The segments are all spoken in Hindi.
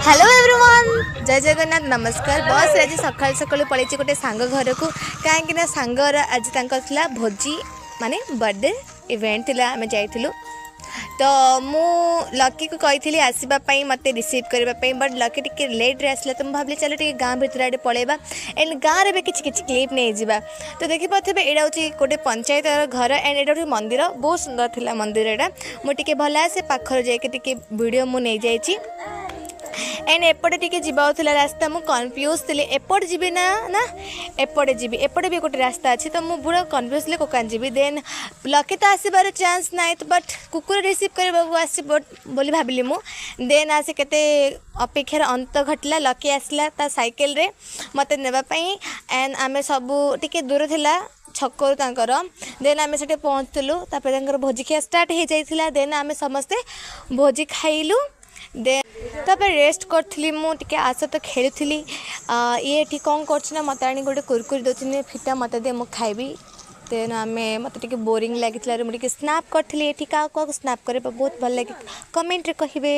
हेलो एवरीवन जय जगन्नाथ नमस्कार। बस आज सकाल सकाल पलि गोटे सांग घर को कहीं सांगर आज तला भोजी माने बर्थडे इवेंट थिला आम जाइलु। तो मु लकी को कही आसवाई मत रिसीव करने बट लकी टी लेट रे आसला। तो मुझे भाविली चलो टे गाँ भितर आड़े पलैबा एंड गाँव में किसी क्लिप नहीं जावा। तो देखिपे यहाँ हूँ गोटे पंचायत घर एंड यहाँ गोटे मंदिर बहुत सुंदर थिला मंदिर एटा मुझे भल आसे पाखर जाके वीडियो मुझे जाइए एंड एपटे टी जावा रास्ता मुझे कन्फ्यूज थी एपट जी ना ना एपटे जी एपटे भी गोटे रास्ता अच्छी। तो मुझे पूरा कन्फ्यूज थी कोकान जी देन लकी तो आसबार चान्स ना तो बट कुकुर रिसीव करने आसली भाविली मु देन आसे केते अपेक्षार अंत घटला लकी आसला ता साइकेल रे मत नेबाई एंड आमे सबू टिके दूर थिला छकरू तांकर देन आमे सेटे पहुँचलु तापर भोजी खिया स्टार्ट हो जाइथिला देन आमे समस्ते भोजी खाइलु देन तापर रेस्ट करी मुझे आस तो खेलुली ये कौन कर मत आनी गोटे कुरकुरी दौन फिटा मत दे मुझे खाइबी देन आम मत बोरिंग लगी मुझे स्नाप करी ये क्या स्नाप कर बहुत भल लगे कमेंट रे कहिबे।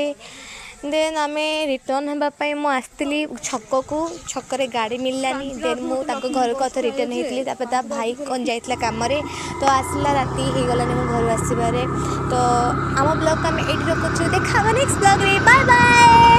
देन आम रिटर्न होगापाई मुझे छक को छक गाड़ी मिललानी देन मुझे घर को अथ रिटर्न होती ता भाई कौन जाइला कम तो आसला राति हो गलानी मो घर आसबार। तो आम ब्लॉग को आम ये रखुच्छे देखा नेक्स्ट ब्लॉग रे बाय बाय।